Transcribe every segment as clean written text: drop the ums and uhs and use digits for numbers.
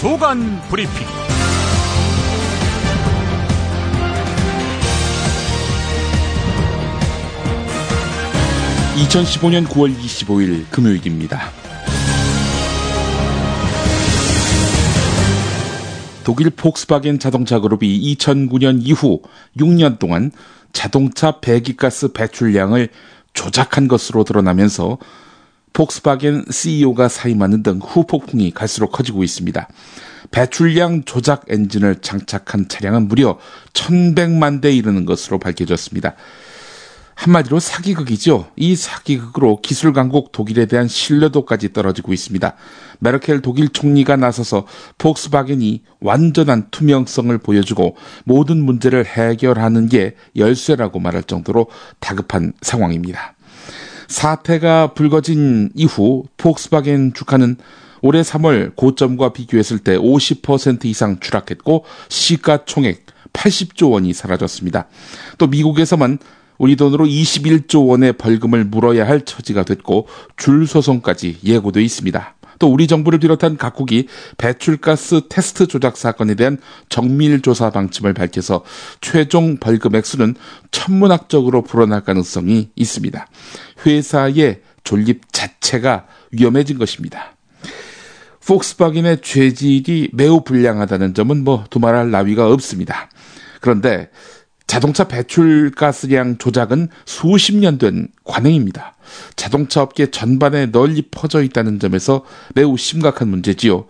조간 브리핑. 2015년 9월 25일 금요일입니다. 독일 폭스바겐 자동차 그룹이 2009년 이후 6년 동안 자동차 배기가스 배출량을 조작한 것으로 드러나면서 폭스바겐 CEO가 사임하는 등 후폭풍이 갈수록 커지고 있습니다. 배출량 조작 엔진을 장착한 차량은 무려 1,100만 대에 이르는 것으로 밝혀졌습니다. 한마디로 사기극이죠. 이 사기극으로 기술 강국 독일에 대한 신뢰도까지 떨어지고 있습니다. 메르켈 독일 총리가 나서서 폭스바겐이 완전한 투명성을 보여주고 모든 문제를 해결하는 게 열쇠라고 말할 정도로 다급한 상황입니다. 사태가 불거진 이후 폭스바겐 주가는 올해 3월 고점과 비교했을 때 50% 이상 추락했고 시가총액 80조 원이 사라졌습니다. 또 미국에서만 우리 돈으로 21조 원의 벌금을 물어야 할 처지가 됐고 줄 소송까지 예고돼 있습니다. 또 우리 정부를 비롯한 각국이 배출가스 테스트 조작 사건에 대한 정밀 조사 방침을 밝혀서 최종 벌금 액수는 천문학적으로 불어날 가능성이 있습니다. 회사의 존립 자체가 위험해진 것입니다. 폭스바겐의 죄질이 매우 불량하다는 점은 두말할 나위가 없습니다. 그런데 자동차 배출가스량 조작은 수십 년 된 관행입니다. 자동차 업계 전반에 널리 퍼져 있다는 점에서 매우 심각한 문제지요.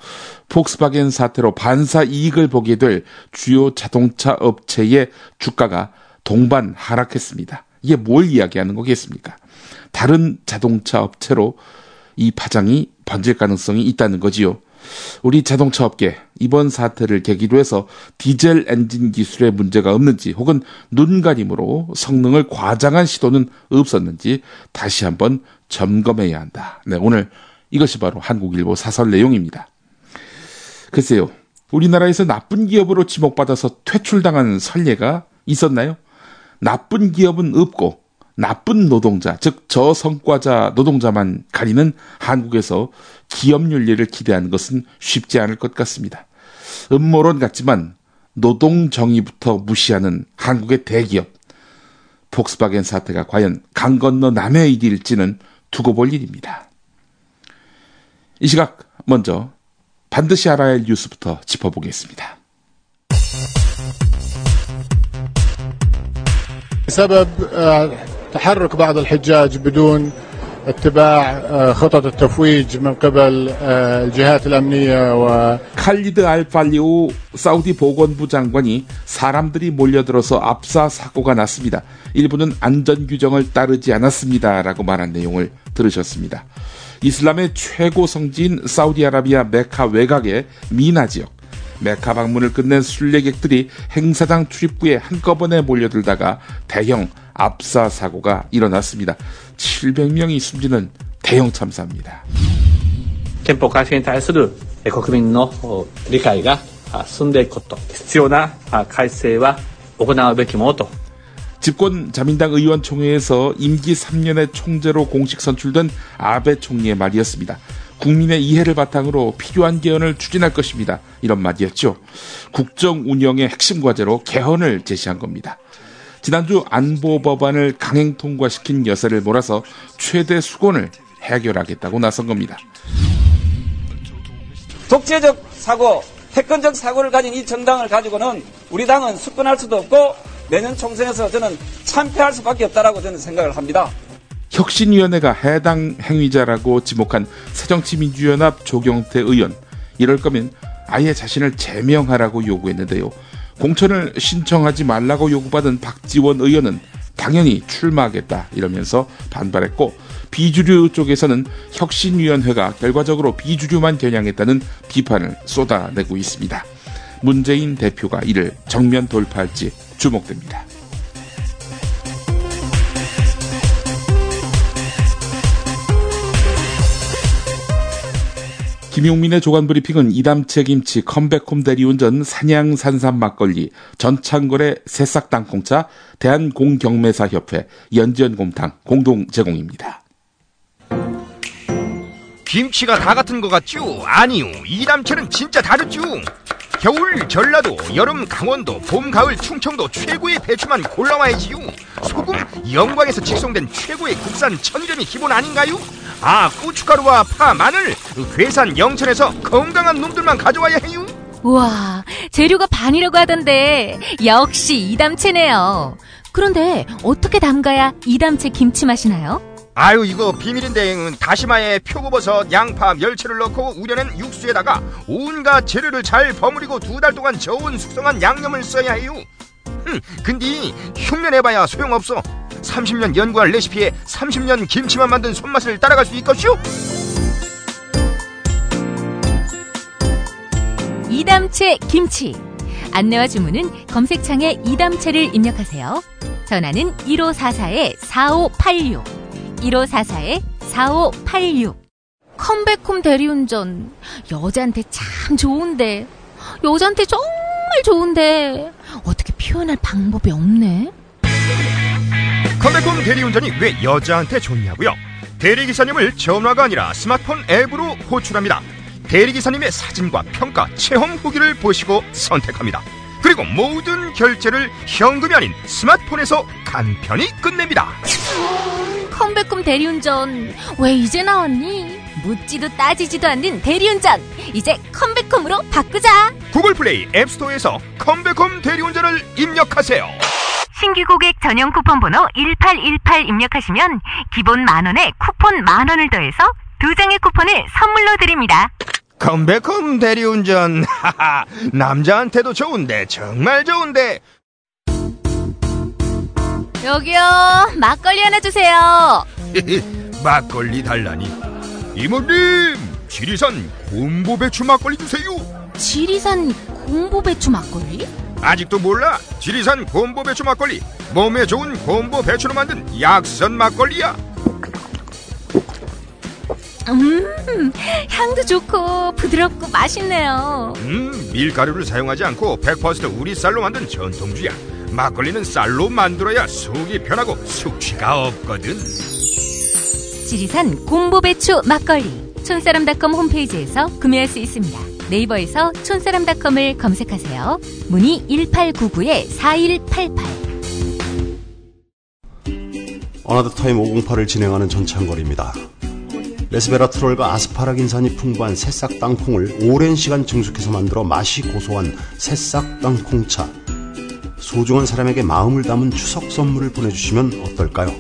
폭스바겐 사태로 반사 이익을 보게 될 주요 자동차 업체의 주가가 동반 하락했습니다. 이게 뭘 이야기하는 거겠습니까? 다른 자동차 업체로 이 파장이 번질 가능성이 있다는 거지요. 우리 자동차 업계 이번 사태를 계기로 해서 디젤 엔진 기술에 문제가 없는지 혹은 눈가림으로 성능을 과장한 시도는 없었는지 다시 한번 점검해야 한다. 네, 오늘 이것이 바로 한국일보 사설 내용입니다. 글쎄요, 우리나라에서 나쁜 기업으로 지목받아서 퇴출당한 선례가 있었나요? 나쁜 기업은 없고 나쁜 노동자, 즉 저성과자 노동자만 가리는 한국에서 기업 윤리를 기대하는 것은 쉽지 않을 것 같습니다. 음모론 같지만 노동 정의부터 무시하는 한국의 대기업. 폭스바겐 사태가 과연 강 건너 남의 일일지는 두고 볼 일입니다. 이 시각 먼저 반드시 알아야 할 뉴스부터 짚어보겠습니다. سبب تحرك بعض الحجاج بدون اتباع خطط التفويج من قبل الجهات الأمنية 칼리드 알팔리오 사우디 보건부 장관이 사람들이 몰려들어서 압사 사고가 났습니다. 일부는 안전 규정을 따르지 않았습니다라고 말한 내용을 들으셨습니다. 이슬람의 최고 성지인 사우디아라비아 메카 외곽의 미나 지역. 메카 방문을 끝낸 순례객들이 행사장 출입구에 한꺼번에 몰려들다가 대형 압사 사고가 일어났습니다. 700명이 숨지는 대형 참사입니다. 憲法改正に対する国民の理解が進んでいくこと、必要な改正は行うべきものと。 집권 자민당 의원총회에서 임기 3년의 총재로 공식 선출된 아베 총리의 말이었습니다. 국민의 이해를 바탕으로 필요한 개헌을 추진할 것입니다. 이런 말이었죠. 국정 운영의 핵심 과제로 개헌을 제시한 겁니다. 지난주 안보 법안을 강행 통과시킨 여세를 몰아서 최대 수건을 해결하겠다고 나선 겁니다. 독재적 사고, 패권적 사고를 가진 이 정당을 가지고는 우리 당은 수권할 수도 없고 내년 총선에서 저는 참패할 수밖에 없다라고 저는 생각을 합니다. 혁신위원회가 해당 행위자라고 지목한 새정치민주연합 조경태 의원, 이럴 거면 아예 자신을 제명하라고 요구했는데요. 공천을 신청하지 말라고 요구받은 박지원 의원은 당연히 출마하겠다 이러면서 반발했고, 비주류 쪽에서는 혁신위원회가 결과적으로 비주류만 겨냥했다는 비판을 쏟아내고 있습니다. 문재인 대표가 이를 정면 돌파할지 주목됩니다. 김용민의 조간브리핑은 이담채 김치, 컴백홈 대리운전, 산양 산삼 막걸리, 전창걸의 새싹 땅콩차, 대한공경매사협회, 연지연곰탕 공동 제공입니다. 김치가 다 같은 것 같죠? 아니요, 이담채는 진짜 다르죠. 겨울 전라도, 여름 강원도, 봄 가을 충청도 최고의 배추만 골라와야지요. 소금 영광에서 직송된 최고의 국산 천점이 기본 아닌가요? 아, 고춧가루와 파, 마늘 괴산 영천에서 건강한 놈들만 가져와야 해요. 우와, 재료가 반이라고 하던데 역시 이담채네요. 그런데 어떻게 담가야 이담채 김치 맛이 나요? 아유, 이거 비밀인데 다시마에 표고버섯, 양파, 멸치를 넣고 우려낸 육수에다가 온갖 재료를 잘 버무리고 2달 동안 저온 숙성한 양념을 써야 해요. 근데 흉내내봐야 소용없어. 30년 연구한 레시피에 30년 김치만 만든 손맛을 따라갈 수 있겠슈? 이담채 김치. 안내와 주문은 검색창에 이담채를 입력하세요. 전화는 1544-4586 1544-4586. 컴백홈 대리운전. 여자한테 참 좋은데. 여자한테 정말 좋은데 어떻게 표현할 방법이 없네. 컴백홈 대리운전이 왜 여자한테 좋냐고요? 대리기사님을 전화가 아니라 스마트폰 앱으로 호출합니다. 대리기사님의 사진과 평가, 체험 후기를 보시고 선택합니다. 그리고 모든 결제를 현금이 아닌 스마트폰에서 간편히 끝냅니다. 컴백홈 대리운전 왜 이제 나왔니? 묻지도 따지지도 않는 대리운전, 이제 컴백홈으로 바꾸자. 구글 플레이 앱스토어에서 컴백홈 대리운전을 입력하세요. 신규 고객 전용 쿠폰 번호 1818 입력하시면 기본 10,000원에 쿠폰 10,000원을 더해서 2장의 쿠폰을 선물로 드립니다. 컴백홈 대리운전, 하하, 남자한테도 좋은데 정말 좋은데. 여기요, 막걸리 하나 주세요. 막걸리 달라니. 이모님, 지리산 곰보배추 막걸리 주세요. 지리산 곰보배추 막걸리? 아직도 몰라? 지리산 곰보배추 막걸리, 몸에 좋은 곰보배추로 만든 약선 막걸리야. 향도 좋고 부드럽고 맛있네요. 밀가루를 사용하지 않고 100% 우리 쌀로 만든 전통주야. 막걸리는 쌀로 만들어야 속이 편하고 숙취가 없거든. 지리산 곰보배추 막걸리, 촌사람닷컴 홈페이지에서 구매할 수 있습니다. 네이버에서 촌사람닷컴을 검색하세요. 문의 1899-4188. 어나더타임 508을 진행하는 전창걸입니다. 레스베라트롤과 아스파라긴산이 풍부한 새싹 땅콩을 오랜 시간 증숙해서 만들어 맛이 고소한 새싹 땅콩차. 소중한 사람에게 마음을 담은 추석 선물을 보내주시면 어떨까요?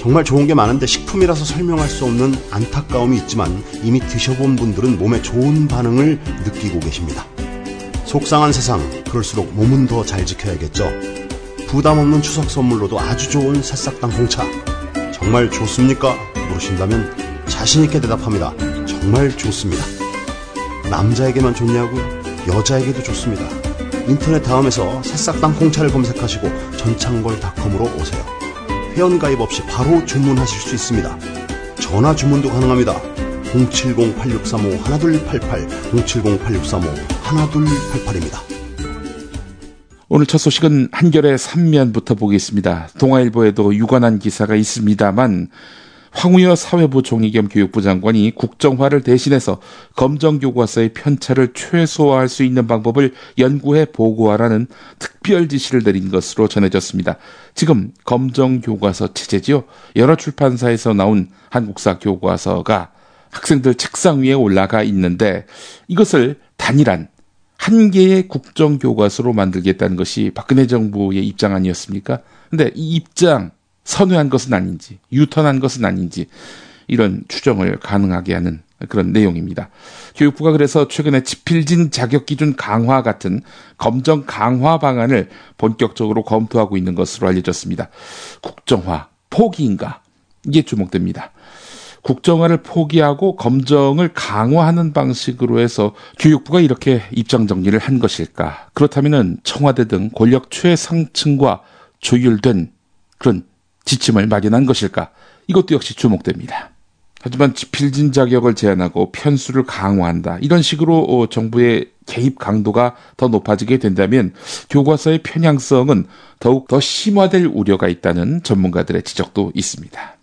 정말 좋은 게 많은데 식품이라서 설명할 수 없는 안타까움이 있지만 이미 드셔본 분들은 몸에 좋은 반응을 느끼고 계십니다. 속상한 세상, 그럴수록 몸은 더 잘 지켜야겠죠. 부담 없는 추석 선물로도 아주 좋은 새싹 땅콩차. 정말 좋습니까? 물으신다면 자신있게 대답합니다. 정말 좋습니다. 남자에게만 좋냐고요? 여자에게도 좋습니다. 인터넷 다음에서 새싹 땅콩차를 검색하시고 전창걸닷컴으로 오세요. 회원가입 없이 바로 주문하실 수 있습니다. 전화 주문도 가능합니다. 070-8635-1288 070-8635-1288입니다. 오늘 첫 소식은 한겨레 3면부터 보겠습니다. 동아일보에도 유관한 기사가 있습니다만 황우여 사회부 총리 겸 교육부 장관이 국정화를 대신해서 검정교과서의 편차를 최소화할 수 있는 방법을 연구해 보고하라는 특별 지시를 내린 것으로 전해졌습니다. 지금 검정교과서 체제지요. 여러 출판사에서 나온 한국사 교과서가 학생들 책상 위에 올라가 있는데 이것을 단일한 한 개의 국정교과서로 만들겠다는 것이 박근혜 정부의 입장 아니었습니까? 근데 이 입장 선회한 것은 아닌지, 유턴한 것은 아닌지 이런 추정을 가능하게 하는 그런 내용입니다. 교육부가 그래서 최근에 지필진 자격기준 강화 같은 검정 강화 방안을 본격적으로 검토하고 있는 것으로 알려졌습니다. 국정화, 포기인가? 이게 주목됩니다. 국정화를 포기하고 검정을 강화하는 방식으로 해서 교육부가 이렇게 입장 정리를 한 것일까? 그렇다면 청와대 등 권력 최상층과 조율된 그런 지침을 마련한 것일까? 이것도 역시 주목됩니다. 하지만 지필진 자격을 제한하고 편수를 강화한다. 이런 식으로 정부의 개입 강도가 더 높아지게 된다면 교과서의 편향성은 더욱 더 심화될 우려가 있다는 전문가들의 지적도 있습니다.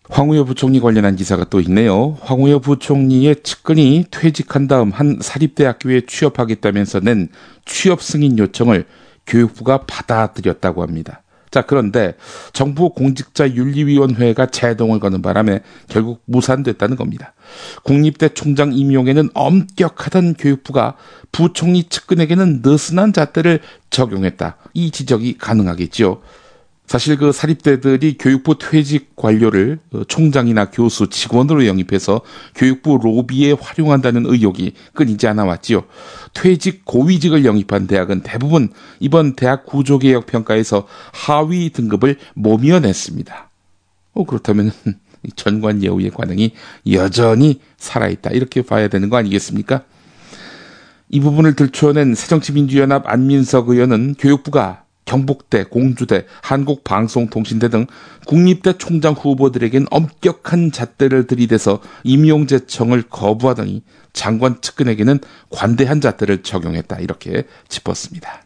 황우여 부총리 관련한 기사가 또 있네요. 황우여 부총리의 측근이 퇴직한 다음 한 사립대학교에 취업하겠다면서 낸 취업 승인 요청을 교육부가 받아들였다고 합니다. 자, 그런데 정부 공직자윤리위원회가 제동을 거는 바람에 결국 무산됐다는 겁니다. 국립대 총장 임용에는 엄격하던 교육부가 부총리 측근에게는 느슨한 잣대를 적용했다. 이 지적이 가능하겠죠. 사실 그 사립대들이 교육부 퇴직 관료를 총장이나 교수, 직원으로 영입해서 교육부 로비에 활용한다는 의혹이 끊이지 않아 왔지요. 퇴직 고위직을 영입한 대학은 대부분 이번 대학 구조개혁 평가에서 하위 등급을 모면했습니다. 그렇다면 전관예우의 관행이 여전히 살아있다, 이렇게 봐야 되는 거 아니겠습니까? 이 부분을 들춰낸 새정치민주연합 안민석 의원은 교육부가 경북대, 공주대, 한국방송통신대 등 국립대 총장 후보들에겐 엄격한 잣대를 들이대서 임용 제청을 거부하더니 장관 측근에게는 관대한 잣대를 적용했다, 이렇게 짚었습니다.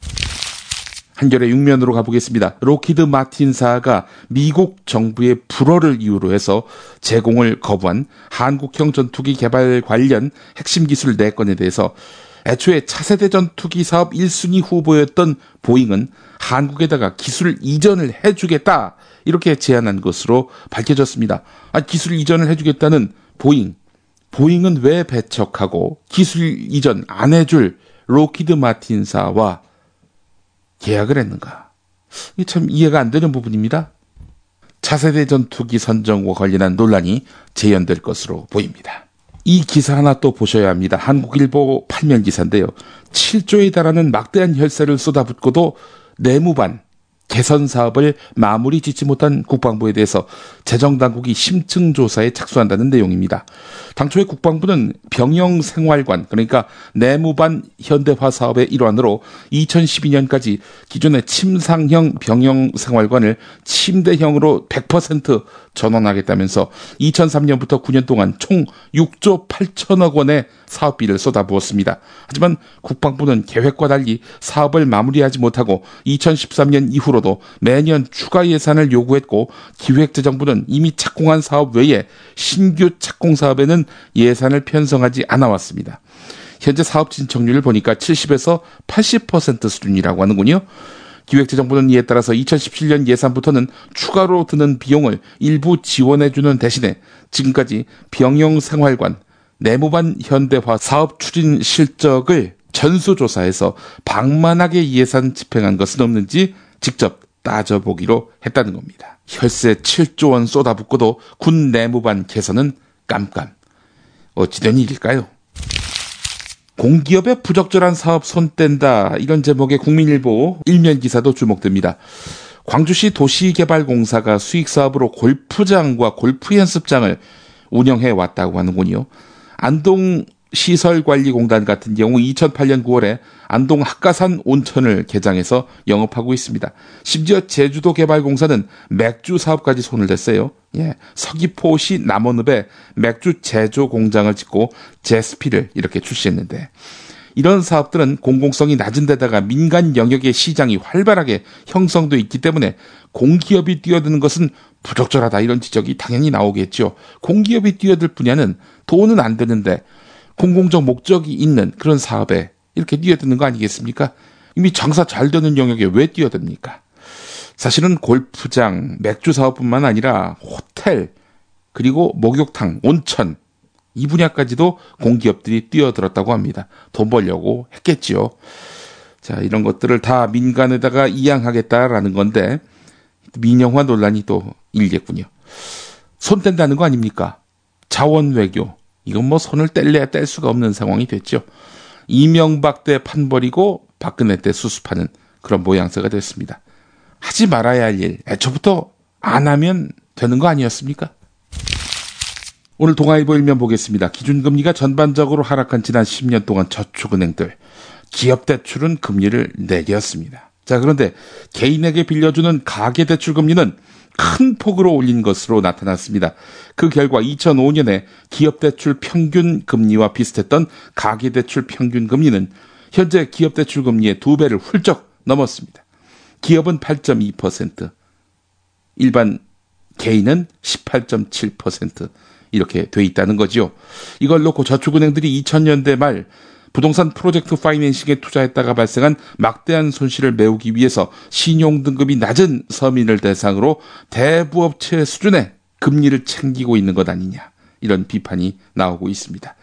한겨레 6면으로 가보겠습니다. 록히드 마틴사가 미국 정부의 불허를 이유로 해서 제공을 거부한 한국형 전투기 개발 관련 핵심 기술 4건에 대해서 애초에 차세대 전투기 사업 1순위 후보였던 보잉은 한국에다가 기술 이전을 해주겠다, 이렇게 제안한 것으로 밝혀졌습니다. 기술 이전을 해주겠다는 보잉은 왜 배척하고 기술 이전 안 해줄 록히드 마틴사와 계약을 했는가? 이게 참 이해가 안 되는 부분입니다. 차세대 전투기 선정과 관련한 논란이 재현될 것으로 보입니다. 이 기사 하나 또 보셔야 합니다. 한국일보 8면 기사인데요. 7조에 달하는 막대한 혈세를 쏟아붓고도 내무반 개선 사업을 마무리 짓지 못한 국방부에 대해서 재정당국이 심층 조사에 착수한다는 내용입니다. 당초에 국방부는 병영생활관, 그러니까 내무반 현대화 사업의 일환으로 2012년까지 기존의 침상형 병영생활관을 침대형으로 100% 전환하겠다면서 2003년부터 9년 동안 총 6조 8천억 원의 사업비를 쏟아부었습니다. 하지만 국방부는 계획과 달리 사업을 마무리하지 못하고 2013년 이후로도 매년 추가 예산을 요구했고, 기획재정부는 이미 착공한 사업 외에 신규 착공 사업에는 예산을 편성하지 않아 왔습니다. 현재 사업 진척률을 보니까 70에서 80% 수준이라고 하는군요. 기획재정부는 이에 따라서 2017년 예산부터는 추가로 드는 비용을 일부 지원해주는 대신에 지금까지 병영생활관, 내무반 현대화 사업 추진 실적을 전수조사해서 방만하게 예산 집행한 것은 없는지 직접 따져보기로 했다는 겁니다. 혈세 7조 원 쏟아붓고도 군 내무반 개선은 깜깜. 어찌된 일일까요? 공기업의 부적절한 사업 손 뗀다, 이런 제목의 국민일보 1면 기사도 주목됩니다. 광주시 도시개발공사가 수익사업으로 골프장과 골프 연습장을 운영해 왔다고 하는군요. 안동시설관리공단 같은 경우 2008년 9월에 안동 학가산 온천을 개장해서 영업하고 있습니다. 심지어 제주도개발공사는 맥주 사업까지 손을 댔어요. 서귀포시 남원읍에 맥주 제조 공장을 짓고 제스피를 이렇게 출시했는데, 이런 사업들은 공공성이 낮은 데다가 민간 영역의 시장이 활발하게 형성돼 있기 때문에 공기업이 뛰어드는 것은 부적절하다, 이런 지적이 당연히 나오겠죠. 공기업이 뛰어들 분야는 돈은 안 되는데 공공적 목적이 있는 그런 사업에 이렇게 뛰어드는 거 아니겠습니까? 이미 장사 잘 되는 영역에 왜 뛰어듭니까? 사실은 골프장, 맥주 사업뿐만 아니라 호텔, 그리고 목욕탕, 온천, 이 분야까지도 공기업들이 뛰어들었다고 합니다. 돈 벌려고 했겠지요. 자, 이런 것들을 다 민간에다가 이양하겠다라는 건데 민영화 논란이 또 일겠군요. 손 뗀다는 거 아닙니까? 자원 외교, 이건 뭐 손을 뗄래야 뗄 수가 없는 상황이 됐죠. 이명박 때 판버리고 박근혜 때 수습하는 그런 모양새가 됐습니다. 하지 말아야 할 일, 애초부터 안 하면 되는 거 아니었습니까? 오늘 동아일보 1면 보겠습니다. 기준금리가 전반적으로 하락한 지난 10년 동안 저축은행들, 기업대출은 금리를 내렸습니다. 자, 그런데 개인에게 빌려주는 가계대출금리는 큰 폭으로 올린 것으로 나타났습니다. 그 결과 2005년에 기업대출 평균금리와 비슷했던 가계대출 평균금리는 현재 기업대출금리의 2배를 훌쩍 넘었습니다. 기업은 8.2%, 일반 개인은 18.7% 이렇게 돼 있다는 거죠. 이걸 놓고 저축은행들이 2000년대 말 부동산 프로젝트 파이낸싱에 투자했다가 발생한 막대한 손실을 메우기 위해서 신용등급이 낮은 서민을 대상으로 대부업체 수준의 금리를 챙기고 있는 것 아니냐, 이런 비판이 나오고 있습니다.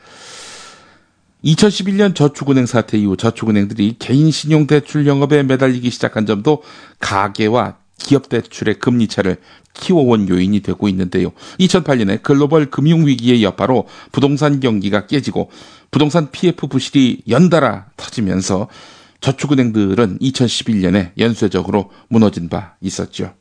2011년 저축은행 사태 이후 저축은행들이 개인 신용대출 영업에 매달리기 시작한 점도 가계와 기업대출의 금리차를 키워온 요인이 되고 있는데요. 2008년에 글로벌 금융위기의 여파로 부동산 경기가 깨지고 부동산 PF 부실이 연달아 터지면서 저축은행들은 2011년에 연쇄적으로 무너진 바 있었죠.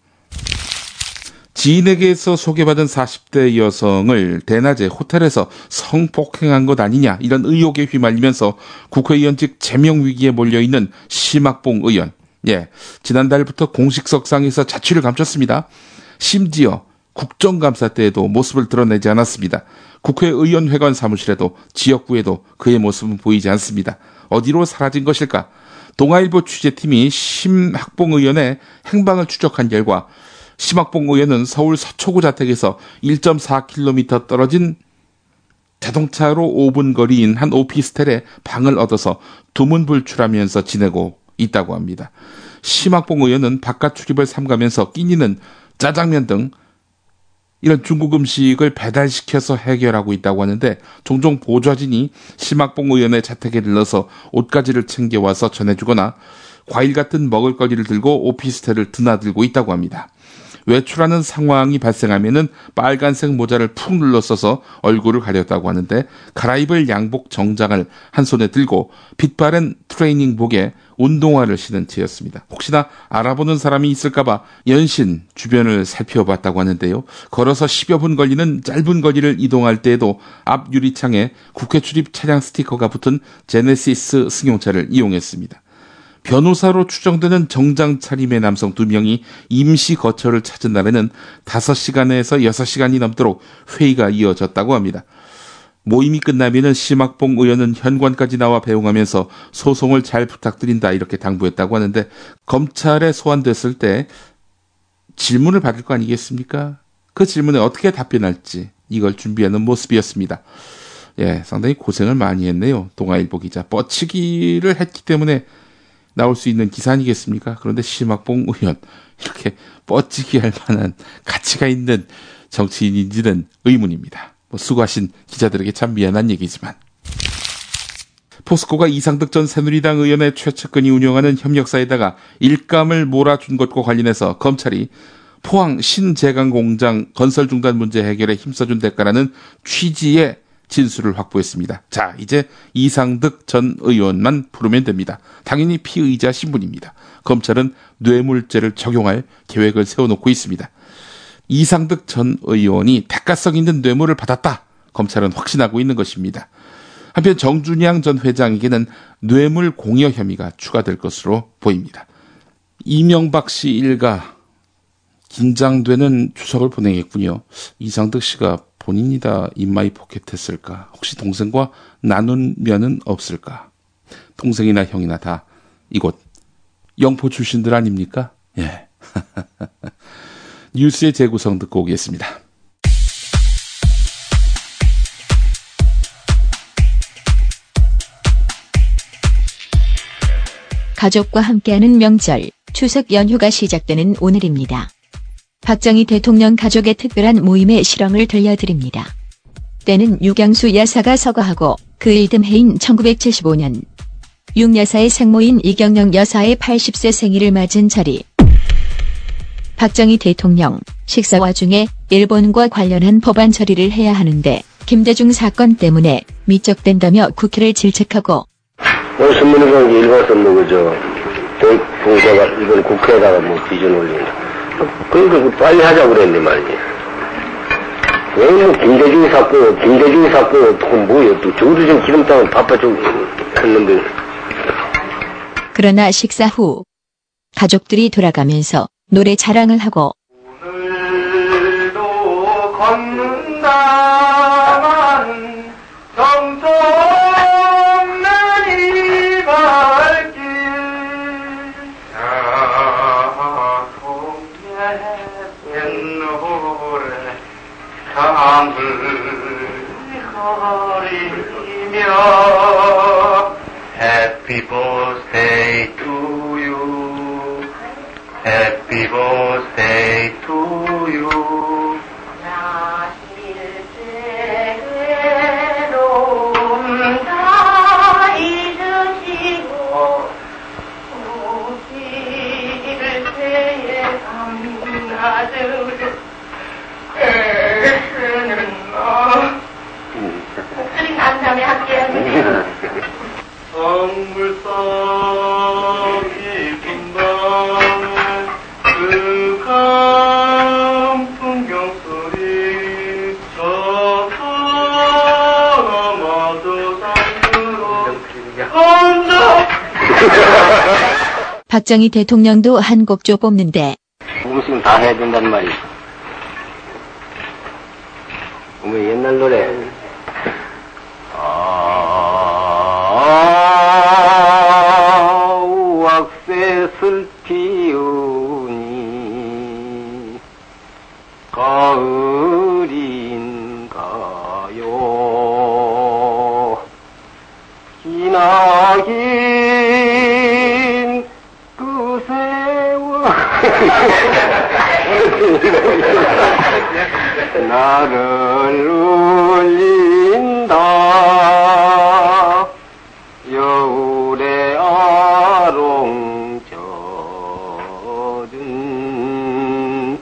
지인에게서 소개받은 40대 여성을 대낮에 호텔에서 성폭행한 것 아니냐, 이런 의혹에 휘말리면서 국회의원직 제명위기에 몰려있는 심학봉 의원. 지난달부터 공식석상에서 자취를 감췄습니다. 심지어 국정감사 때에도 모습을 드러내지 않았습니다. 국회의원회관 사무실에도 지역구에도 그의 모습은 보이지 않습니다. 어디로 사라진 것일까? 동아일보 취재팀이 심학봉 의원의 행방을 추적한 결과 심학봉 의원은 서울 서초구 자택에서 1.4km 떨어진 자동차로 5분 거리인 한 오피스텔에 방을 얻어서 두문불출하면서 지내고 있다고 합니다. 심학봉 의원은 바깥 출입을 삼가면서 끼니는 짜장면 등 이런 중국 음식을 배달시켜서 해결하고 있다고 하는데, 종종 보좌진이 심학봉 의원의 자택에 들러서 옷가지를 챙겨와서 전해주거나 과일 같은 먹을거리를 들고 오피스텔을 드나들고 있다고 합니다. 외출하는 상황이 발생하면은 빨간색 모자를 푹 눌러 써서 얼굴을 가렸다고 하는데, 갈아입을 양복 정장을 한 손에 들고 빛바랜 트레이닝복에 운동화를 신은 채였습니다. 혹시나 알아보는 사람이 있을까봐 연신 주변을 살펴봤다고 하는데요. 걸어서 10여 분 걸리는 짧은 거리를 이동할 때에도 앞 유리창에 국회 출입 차량 스티커가 붙은 제네시스 승용차를 이용했습니다. 변호사로 추정되는 정장 차림의 남성 2명이 임시 거처를 찾은 날에는 5시간에서 6시간이 넘도록 회의가 이어졌다고 합니다. 모임이 끝나면은 심학봉 의원은 현관까지 나와 배웅하면서 소송을 잘 부탁드린다, 이렇게 당부했다고 하는데, 검찰에 소환됐을 때 질문을 받을 거 아니겠습니까? 그 질문에 어떻게 답변할지 이걸 준비하는 모습이었습니다. 상당히 고생을 많이 했네요. 동아일보 기자. 뻗치기를 했기 때문에 나올 수 있는 기사 아니겠습니까? 그런데 심학봉 의원, 이렇게 뻗치기 할 만한 가치가 있는 정치인인지는 의문입니다. 수고하신 기자들에게 참 미안한 얘기지만. 포스코가 이상득 전 새누리당 의원의 최측근이 운영하는 협력사에다가 일감을 몰아준 것과 관련해서 검찰이 포항 신제강공장 건설 중단 문제 해결에 힘써준 대가라는 취지의 진술을 확보했습니다. 자, 이제 이상득 전 의원만 부르면 됩니다. 당연히 피의자 신분입니다. 검찰은 뇌물죄를 적용할 계획을 세워놓고 있습니다. 이상득 전 의원이 대가성 있는 뇌물을 받았다, 검찰은 확신하고 있는 것입니다. 한편 정준양 전 회장에게는 뇌물 공여 혐의가 추가될 것으로 보입니다. 이명박 씨 일가 긴장되는 추석을 보내겠군요. 이상득 씨가 본인이 다 인마이 포켓했을까? 혹시 동생과 나눈 면은 없을까? 동생이나 형이나 다 이곳 영포 출신들 아닙니까? 뉴스의 재구성 듣고 오겠습니다. 가족과 함께하는 명절, 추석 연휴가 시작되는 오늘입니다. 박정희 대통령 가족의 특별한 모임의 실황을 들려드립니다. 때는 유경수 여사가 서거하고 그 이듬해인 1975년 윤여사의 생모인 이경영 여사의 80세 생일을 맞은 자리. 박정희 대통령 식사 와중에 일본과 관련한 법안 처리를 해야 하는데 김대중 사건 때문에 미적된다며 국회를 질책하고, 신문에서 읽어서 대통령가 이번 국회에다가 비전 올린다. 그러니까 빨리 하자고 그랬는데 말이지. 왜 김대중 사건 또 뭐예요? 또 저도 지금 기름땅을 바빠지고 했는데. 그러나 식사 후 가족들이 돌아가면서 노래 자랑을 하고, 오늘도 걷는다는 정성 없는 이 발길 야송해 옛노래 강을 거리며 Happy birthday to you Happy birthday to you 나실대로움 다 잊으시고 오실 때에 밤낮으로 애쓰는 너 목소리 난 다음에 함께하세요 성물성 깊은 밤에 그 강풍경 소리 저 사람아도 산으로 혼자 박정희 대통령도 한 곡조 뽑는데 무슨 다 해야 된단 말이야. 뭐 옛날 노래. 왁새슬 피우니 가을인가요 기나긴 그 세월 나를 울린다 여울의 아롱젖은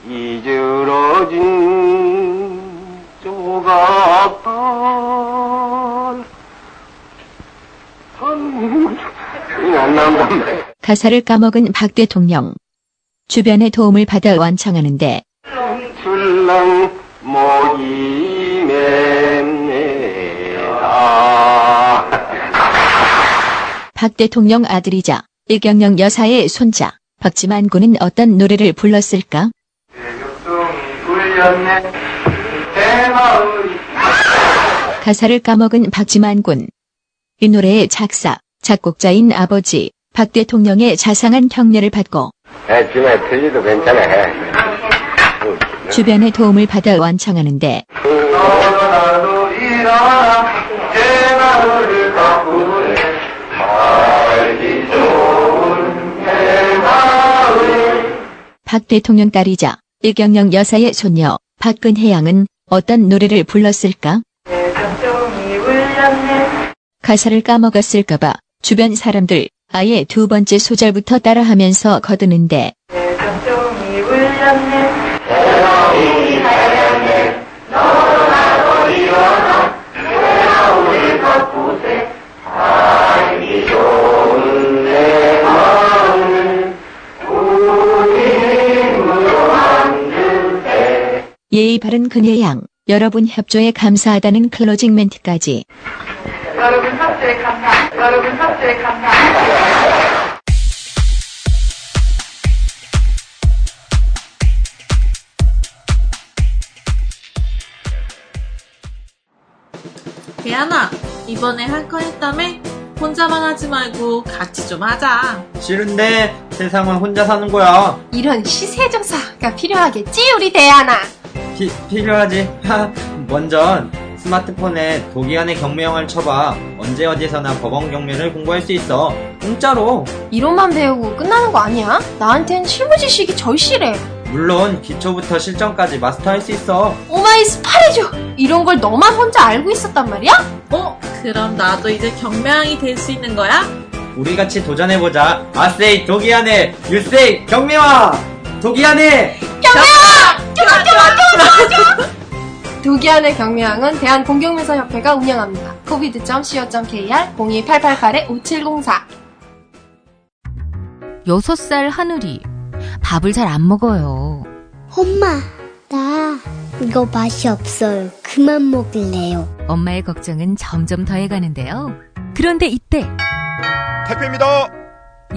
이즈러진 조각들 안 나온단 말이야. 가사를 까먹은 박 대통령. 주변의 도움을 받아 완창하는데 출렁 목이 맵네다. 박 대통령 아들이자 일경영 여사의 손자 박지만 군은 어떤 노래를 불렀을까? 가사를 까먹은 박지만 군. 이 노래의 작사, 작곡자인 아버지 박 대통령의 자상한 격려를 받고 지만 틀리도 괜찮아. 주변의 도움을 받아 완창하는데 박 대통령 딸이자 일경영 여사의 손녀 박근혜 양은 어떤 노래를 불렀을까? 가사를 까먹었을까봐 주변 사람들 아예 두 번째 소절부터 따라하면서 거드는데 예의 바른 그녀의 양, 여러분 협조에 감사하다는 클로징 멘트까지. 여러분 협조에 감사. 여러분 협조에 감사. 대안아, 이번에 할 거 했다며? 혼자만 하지 말고 같이 좀 하자. 싫은데 세상은 혼자 사는 거야. 이런 시세조사가 필요하겠지 우리 대안아. 필요하지. 먼저 스마트폰에 도기안의 경매영화를 쳐봐. 언제 어디서나 법원 경매를 공부할 수 있어. 공짜로. 이론만 배우고 끝나는 거 아니야? 나한텐 실무 지식이 절실해. 물론 기초부터 실전까지 마스터할 수 있어. 오마이 스파레죠. 이런 걸 너만 혼자 알고 있었단 말이야? 그럼 나도 이제 경매왕이 될 수 있는 거야? 우리 같이 도전해보자. 아세이 도기안의 유세이 경매왕. 도기안의 경매왕! 좋아. 도기안의 경매왕은 대한공경매사협회가 운영합니다. covid.co.kr 02888-5704. 6살 하늘이 밥을 잘 안 먹어요. 엄마, 나 이거 맛이 없어요. 그만 먹을래요. 엄마의 걱정은 점점 더해가는데요. 그런데 이때 택배입니다.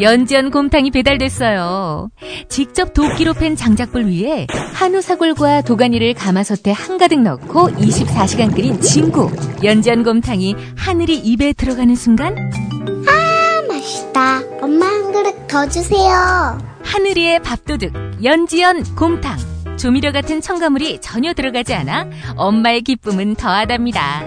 연지연 곰탕이 배달됐어요. 직접 도끼로 팬 장작불 위에 한우 사골과 도가니를 가마솥에 한가득 넣고 24시간 끓인 진구. 연지연 곰탕이 하늘이 입에 들어가는 순간 맛있다. 엄마 한 그릇 더 주세요. 하늘이의 밥도둑 연지연 곰탕. 조미료 같은 첨가물이 전혀 들어가지 않아 엄마의 기쁨은 더하답니다.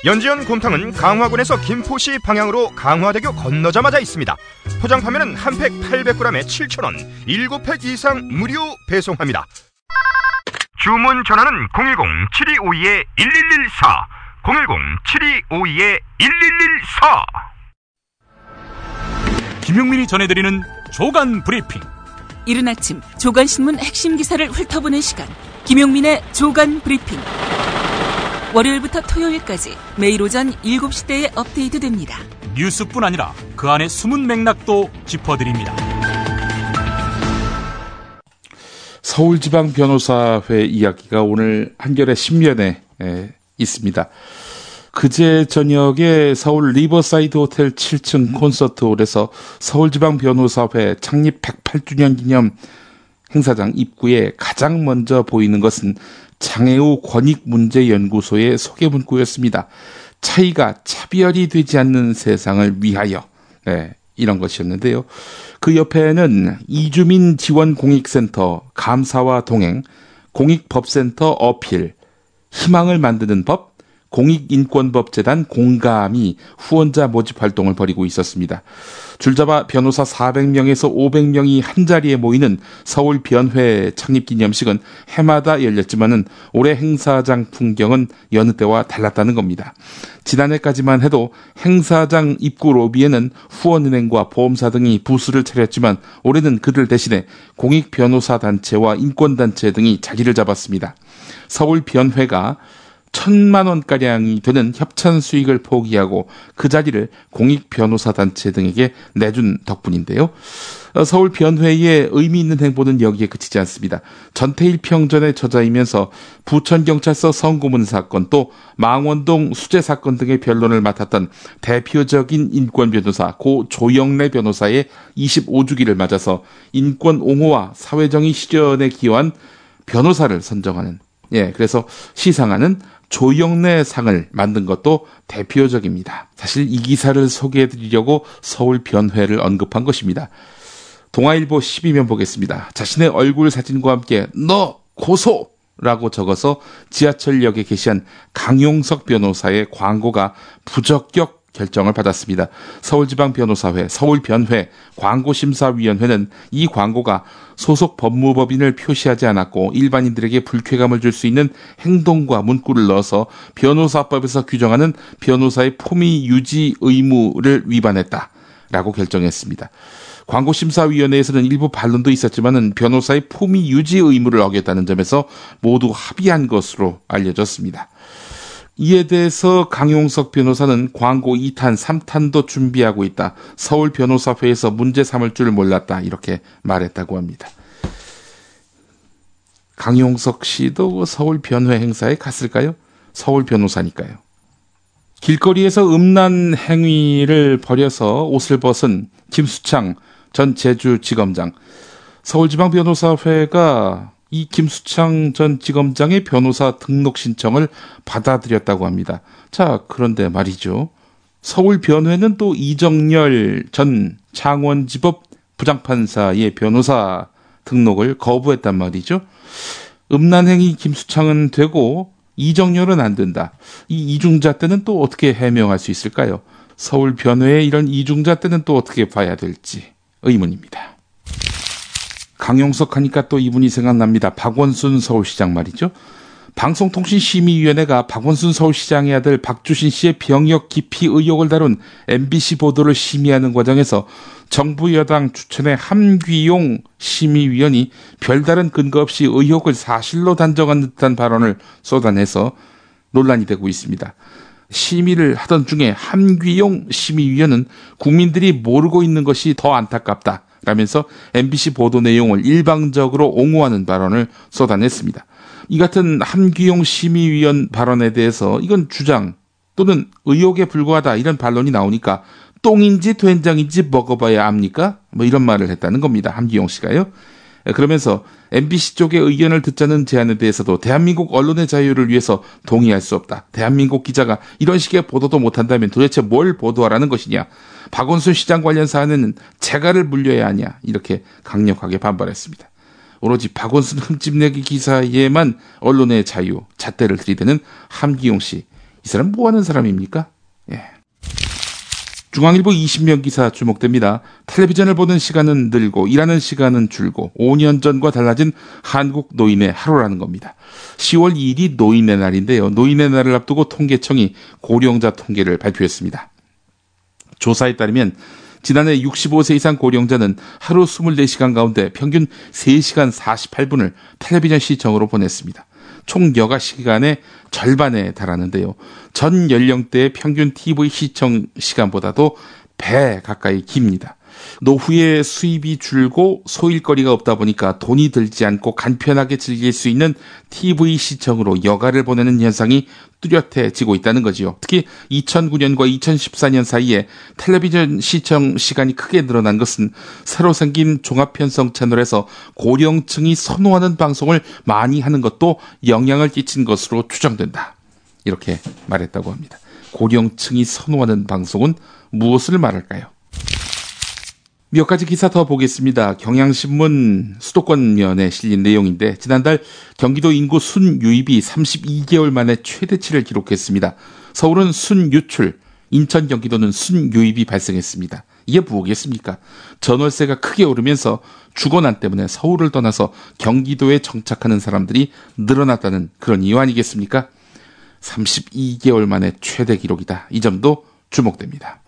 연지연 곰탕은 강화군에서 김포시 방향으로 강화대교 건너자마자 있습니다. 포장 판매는 한 팩 800g에 7,000원, 7팩 이상 무료 배송합니다. 주문 전화는 010-7252-1114, 010-7252-1114. 김용민이 전해드리는 조간 브리핑. 이른 아침 조간신문 핵심 기사를 훑어보는 시간, 김용민의 조간 브리핑. 월요일부터 토요일까지 매일 오전 7시대에 업데이트됩니다. 뉴스뿐 아니라 그 안에 숨은 맥락도 짚어드립니다. 서울지방변호사회 이야기가 오늘 한겨레 신면에 있습니다. 그제 저녁에 서울 리버사이드 호텔 7층 콘서트홀에서 서울지방변호사회 창립 108주년 기념 행사장 입구에 가장 먼저 보이는 것은 장애우 권익문제연구소의 소개 문구였습니다. 차이가 차별이 되지 않는 세상을 위하여. 이런 것이었는데요. 그 옆에는 이주민 지원 공익센터 감사와 동행, 공익법센터 어필, 희망을 만드는 법, 공익인권법재단 공감이 후원자 모집 활동을 벌이고 있었습니다. 줄잡아 변호사 400명에서 500명이 한자리에 모이는 서울변회 창립기념식은 해마다 열렸지만은 올해 행사장 풍경은 여느 때와 달랐다는 겁니다. 지난해까지만 해도 행사장 입구 로비에는 후원은행과 보험사 등이 부스를 차렸지만 올해는 그들 대신에 공익변호사 단체와 인권단체 등이 자리를 잡았습니다. 서울변회가 1,000만 원가량이 되는 협찬 수익을 포기하고 그 자리를 공익변호사단체 등에게 내준 덕분인데요. 서울변회의 의미 있는 행보는 여기에 그치지 않습니다. 전태일 평전의 저자이면서 부천경찰서 성고문 사건, 또 망원동 수재 사건 등의 변론을 맡았던 대표적인 인권변호사 고 조영래 변호사의 25주기를 맞아서 인권 옹호와 사회정의 실현에 기여한 변호사를 선정하는, 그래서 시상하는 조영래 상을 만든 것도 대표적입니다. 사실 이 기사를 소개해드리려고 서울변회를 언급한 것입니다. 동아일보 12면 보겠습니다. 자신의 얼굴 사진과 함께 너 고소라고 적어서 지하철역에 게시한 강용석 변호사의 광고가 부적격 결정을 받았습니다. 서울지방변호사회, 서울변회, 광고심사위원회는 이 광고가 소속 법무법인을 표시하지 않았고 일반인들에게 불쾌감을 줄 수 있는 행동과 문구를 넣어서 변호사법에서 규정하는 변호사의 품위 유지 의무를 위반했다라고 결정했습니다. 광고심사위원회에서는 일부 반론도 있었지만은 변호사의 품위 유지 의무를 어겼다는 점에서 모두 합의한 것으로 알려졌습니다. 이에 대해서 강용석 변호사는 광고 2탄, 3탄도 준비하고 있다. 서울 변호사회에서 문제 삼을 줄 몰랐다. 이렇게 말했다고 합니다. 강용석 씨도 서울 변회 행사에 갔을까요? 서울 변호사니까요. 길거리에서 음란 행위를 벌여서 옷을 벗은 김수창 전 제주지검장. 서울지방변호사회가 이 김수창 전 지검장의 변호사 등록 신청을 받아들였다고 합니다. 자, 그런데 말이죠. 서울변회는 또 이정열 전 창원지법 부장판사의 변호사 등록을 거부했단 말이죠. 음란행위 김수창은 되고 이정열은 안 된다. 이 이중잣대는 또 어떻게 해명할 수 있을까요? 서울변회의 이런 이중잣대는 또 어떻게 봐야 될지 의문입니다. 강용석 하니까 또 이분이 생각납니다. 박원순 서울시장 말이죠. 방송통신심의위원회가 박원순 서울시장의 아들 박주신 씨의 병역 기피 의혹을 다룬 MBC 보도를 심의하는 과정에서 정부 여당 추천의 함귀용 심의위원이 별다른 근거 없이 의혹을 사실로 단정한 듯한 발언을 쏟아내서 논란이 되고 있습니다. 심의를 하던 중에 함귀용 심의위원은 국민들이 모르고 있는 것이 더 안타깝다 라면서 MBC 보도 내용을 일방적으로 옹호하는 발언을 쏟아냈습니다. 이 같은 함귀용 심의위원 발언에 대해서 이건 주장 또는 의혹에 불과하다 이런 반론이 나오니까 똥인지 된장인지 먹어봐야 압니까? 이런 말을 했다는 겁니다. 함귀용 씨가요. 그러면서 MBC 쪽의 의견을 듣자는 제안에 대해서도 대한민국 언론의 자유를 위해서 동의할 수 없다. 대한민국 기자가 이런 식의 보도도 못한다면 도대체 뭘 보도하라는 것이냐. 박원순 시장 관련 사안에는 재갈을 물려야 하냐. 이렇게 강력하게 반발했습니다. 오로지 박원순 흠집내기 기사에만 언론의 자유, 잣대를 들이대는 함기용 씨. 이 사람 뭐 하는 사람입니까? 예. 중앙일보 20면 기사 주목됩니다. 텔레비전을 보는 시간은 늘고 일하는 시간은 줄고 5년 전과 달라진 한국 노인의 하루라는 겁니다. 10월 2일이 노인의 날인데요. 노인의 날을 앞두고 통계청이 고령자 통계를 발표했습니다. 조사에 따르면 지난해 65세 이상 고령자는 하루 24시간 가운데 평균 3시간 48분을 텔레비전 시청으로 보냈습니다. 총 여가 시간의 절반에 달하는데요. 전 연령대의 평균 TV 시청 시간보다도 배 가까이 깁니다. 노후에 수입이 줄고 소일거리가 없다 보니까 돈이 들지 않고 간편하게 즐길 수 있는 TV 시청으로 여가를 보내는 현상이 뚜렷해지고 있다는 거지요. 특히 2009년과 2014년 사이에 텔레비전 시청 시간이 크게 늘어난 것은 새로 생긴 종합편성 채널에서 고령층이 선호하는 방송을 많이 하는 것도 영향을 끼친 것으로 추정된다. 이렇게 말했다고 합니다. 고령층이 선호하는 방송은 무엇을 말할까요? 몇 가지 기사 더 보겠습니다. 경향신문 수도권면에 실린 내용인데 지난달 경기도 인구 순유입이 32개월 만에 최대치를 기록했습니다. 서울은 순유출, 인천 경기도는 순유입이 발생했습니다. 이게 뭐겠습니까? 전월세가 크게 오르면서 주거난 때문에 서울을 떠나서 경기도에 정착하는 사람들이 늘어났다는 그런 이유 아니겠습니까? 32개월 만에 최대 기록이다. 이 점도 주목됩니다.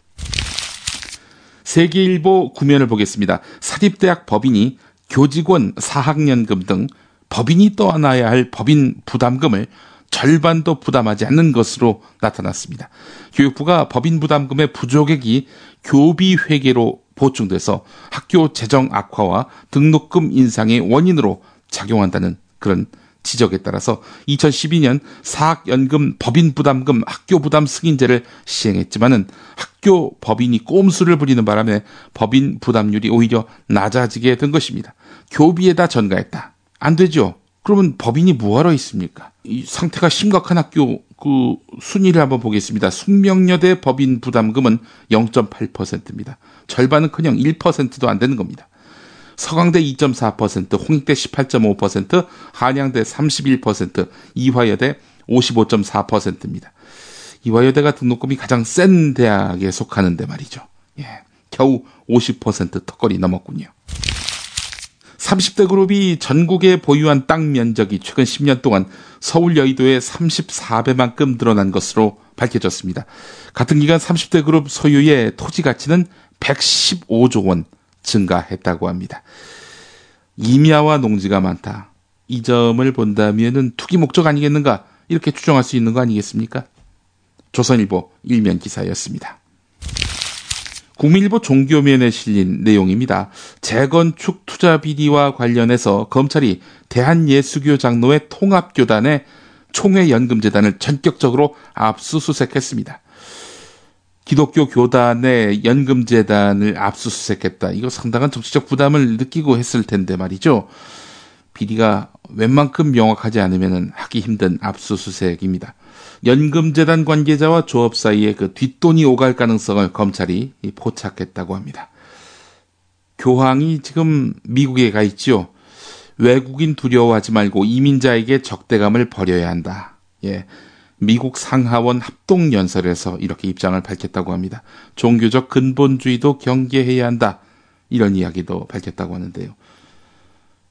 세계일보 구면을 보겠습니다. 사립대학 법인이 교직원 4학년금 등 법인이 떠안아야 할 법인 부담금을 절반도 부담하지 않는 것으로 나타났습니다. 교육부가 법인 부담금의 부족액이 교비 회계로 보충돼서 학교 재정 악화와 등록금 인상의 원인으로 작용한다는 그런 지적에 따라서 2012년 사학연금 법인 부담금 학교 부담 승인제를 시행했지만은 학교 법인이 꼼수를 부리는 바람에 법인 부담률이 오히려 낮아지게 된 것입니다. 교비에다 전가했다. 안 되죠. 그러면 법인이 뭐하러 있습니까? 이 상태가 심각한 학교 그 순위를 한번 보겠습니다. 숙명여대 법인 부담금은 0.8%입니다. 절반은커녕 1%도 안 되는 겁니다. 서강대 2.4%, 홍익대 18.5%, 한양대 31%, 이화여대 55.4%입니다. 이화여대가 등록금이 가장 센 대학에 속하는데 말이죠. 예, 겨우 50% 턱걸이 넘었군요. 30대 그룹이 전국에 보유한 땅 면적이 최근 10년 동안 서울 여의도에 34배만큼 늘어난 것으로 밝혀졌습니다. 같은 기간 30대 그룹 소유의 토지 가치는 115조 원 증가했다고 합니다. 임야와 농지가 많다. 이 점을 본다면은 투기 목적 아니겠는가? 이렇게 추정할 수 있는 거 아니겠습니까? 조선일보 일면 기사였습니다. 국민일보 종교면에 실린 내용입니다. 재건축 투자 비리와 관련해서 검찰이 대한예수교 장로회 통합교단의 총회연금재단을 전격적으로 압수수색했습니다. 기독교 교단의 연금재단을 압수수색했다. 이거 상당한 정치적 부담을 느끼고 했을 텐데 말이죠. 비리가 웬만큼 명확하지 않으면 하기 힘든 압수수색입니다. 연금재단 관계자와 조업 사이에 그 뒷돈이 오갈 가능성을 검찰이 포착했다고 합니다. 교황이 지금 미국에 가 있죠. 외국인 두려워하지 말고 이민자에게 적대감을 버려야 한다. 예. 미국 상하원 합동연설에서 이렇게 입장을 밝혔다고 합니다. 종교적 근본주의도 경계해야 한다. 이런 이야기도 밝혔다고 하는데요.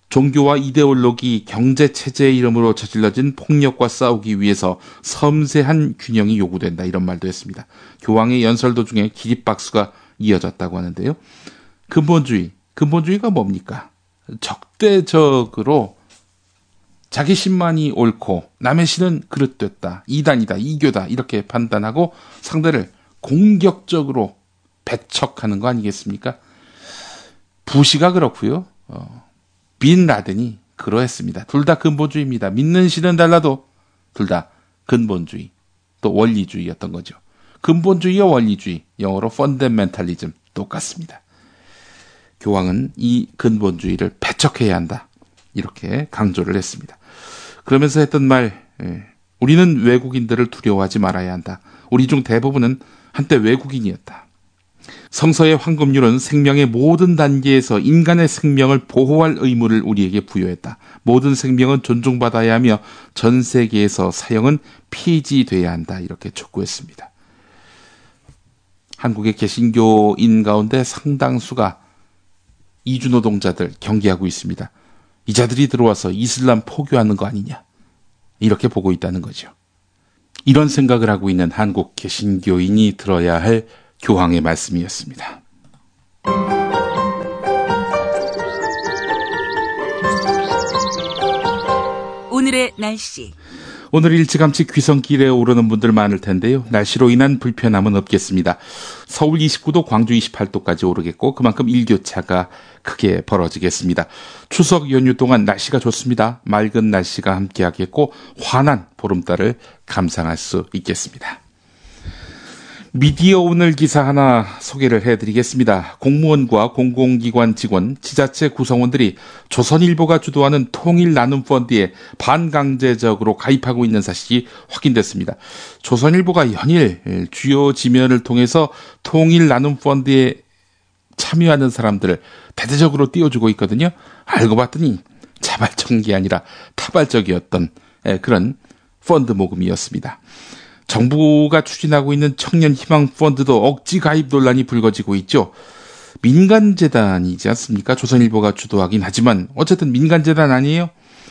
종교와 이데올로기, 경제체제의 이름으로 저질러진 폭력과 싸우기 위해서 섬세한 균형이 요구된다. 이런 말도 했습니다. 교황의 연설 도중에 기립박수가 이어졌다고 하는데요. 근본주의가 뭡니까? 적대적으로 자기 신만이 옳고 남의 신은 그릇됐다. 이단이다. 이교다. 이렇게 판단하고 상대를 공격적으로 배척하는 거 아니겠습니까? 부시가 그렇고요. 빈 라덴이 그러했습니다. 둘 다 근본주의입니다. 믿는 신은 달라도 둘 다 근본주의, 또 원리주의였던 거죠. 근본주의와 원리주의, 영어로 펀더멘탈리즘 똑같습니다. 교황은 이 근본주의를 배척해야 한다. 이렇게 강조를 했습니다. 그러면서 했던 말, 우리는 외국인들을 두려워하지 말아야 한다. 우리 중 대부분은 한때 외국인이었다. 성서의 황금률은 생명의 모든 단계에서 인간의 생명을 보호할 의무를 우리에게 부여했다. 모든 생명은 존중받아야 하며 전 세계에서 사형은 폐지돼야 한다. 이렇게 촉구했습니다. 한국의 개신교인 가운데 상당수가 이주노동자들 경계하고 있습니다. 이 자들이 들어와서 이슬람 포교하는 거 아니냐, 이렇게 보고 있다는 거죠. 이런 생각을 하고 있는 한국 개신교인이 들어야 할 교황의 말씀이었습니다. 오늘의 날씨. 오늘 일찌감치 귀성길에 오르는 분들 많을 텐데요. 날씨로 인한 불편함은 없겠습니다. 서울 29도, 광주 28도까지 오르겠고 그만큼 일교차가 크게 벌어지겠습니다. 추석 연휴 동안 날씨가 좋습니다. 맑은 날씨가 함께하겠고 환한 보름달을 감상할 수 있겠습니다. 미디어 오늘 기사 하나 소개를 해드리겠습니다. 공무원과 공공기관 직원, 지자체 구성원들이 조선일보가 주도하는 통일나눔펀드에 반강제적으로 가입하고 있는 사실이 확인됐습니다. 조선일보가 연일 주요 지면을 통해서 통일나눔펀드에 참여하는 사람들을 대대적으로 띄워주고 있거든요. 알고 봤더니 자발적인 게 아니라 타발적이었던 그런 펀드 모금이었습니다. 정부가 추진하고 있는 청년희망펀드도 억지 가입 논란이 불거지고 있죠. 민간재단이지 않습니까? 조선일보가 주도하긴 하지만 어쨌든 민간재단 아니에요?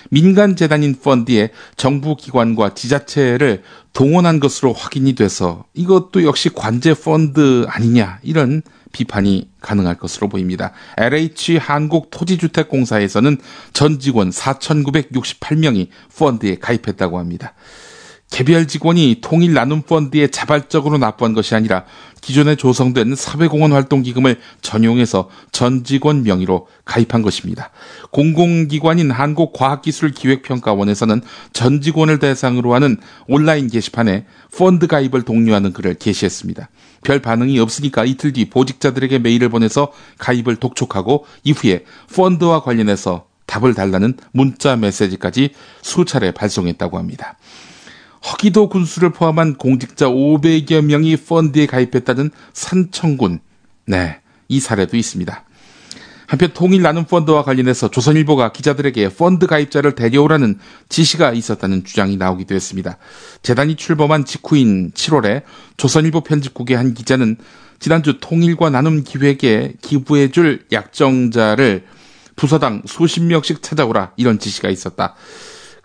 민간재단인 펀드에 정부기관과 지자체를 동원한 것으로 확인이 돼서 이것도 역시 관제펀드 아니냐, 이런 비판이 가능할 것으로 보입니다. LH 한국토지주택공사에서는 전 직원 4,968명이 펀드에 가입했다고 합니다. 개별 직원이 통일나눔펀드에 자발적으로 납부한 것이 아니라 기존에 조성된 사회공헌활동기금을 전용해서 전 직원 명의로 가입한 것입니다. 공공기관인 한국과학기술기획평가원에서는 전 직원을 대상으로 하는 온라인 게시판에 펀드 가입을 독려하는 글을 게시했습니다. 별 반응이 없으니까 이틀 뒤 보직자들에게 메일을 보내서 가입을 독촉하고 이후에 펀드와 관련해서 답을 달라는 문자 메시지까지 수차례 발송했다고 합니다. 허기도 군수를 포함한 공직자 500여 명이 펀드에 가입했다는 산청군, 이 사례도 있습니다. 한편 통일나눔펀드와 관련해서 조선일보가 기자들에게 펀드 가입자를 데려오라는 지시가 있었다는 주장이 나오기도 했습니다. 재단이 출범한 직후인 7월에 조선일보 편집국의 한 기자는 지난주 통일과 나눔 기획에 기부해줄 약정자를 부서당 수십 명씩 찾아오라, 이런 지시가 있었다.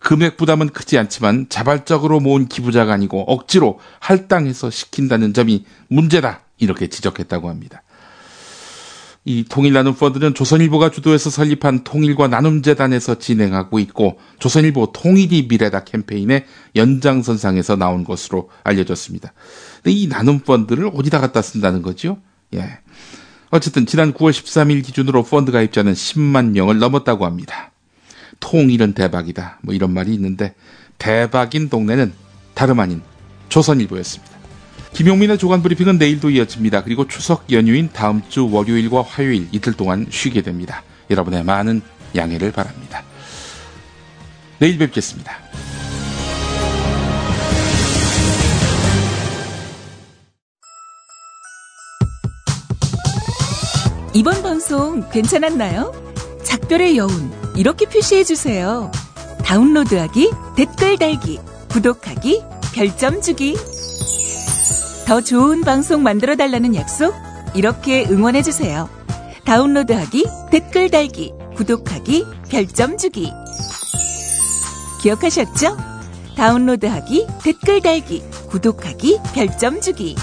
금액 부담은 크지 않지만 자발적으로 모은 기부자가 아니고 억지로 할당해서 시킨다는 점이 문제다, 이렇게 지적했다고 합니다. 이 통일나눔펀드는 조선일보가 주도해서 설립한 통일과 나눔재단에서 진행하고 있고 조선일보 통일이 미래다 캠페인의 연장선상에서 나온 것으로 알려졌습니다. 근데 이 나눔펀드를 어디다 갖다 쓴다는 거죠? 어쨌든 지난 9월 13일 기준으로 펀드 가입자는 10만 명을 넘었다고 합니다. 통일은 대박이다, 이런 말이 있는데 대박인 동네는 다름 아닌 조선일보였습니다. 김용민의 조간 브리핑은 내일도 이어집니다. 그리고 추석 연휴인 다음 주 월요일과 화요일 이틀 동안 쉬게 됩니다. 여러분의 많은 양해를 바랍니다. 내일 뵙겠습니다. 이번 방송 괜찮았나요? 작별의 여운, 이렇게 표시해주세요. 다운로드하기, 댓글 달기, 구독하기, 별점 주기. 더 좋은 방송 만들어달라는 약속, 이렇게 응원해주세요. 다운로드하기, 댓글 달기, 구독하기, 별점 주기. 기억하셨죠? 다운로드하기, 댓글 달기, 구독하기, 별점 주기.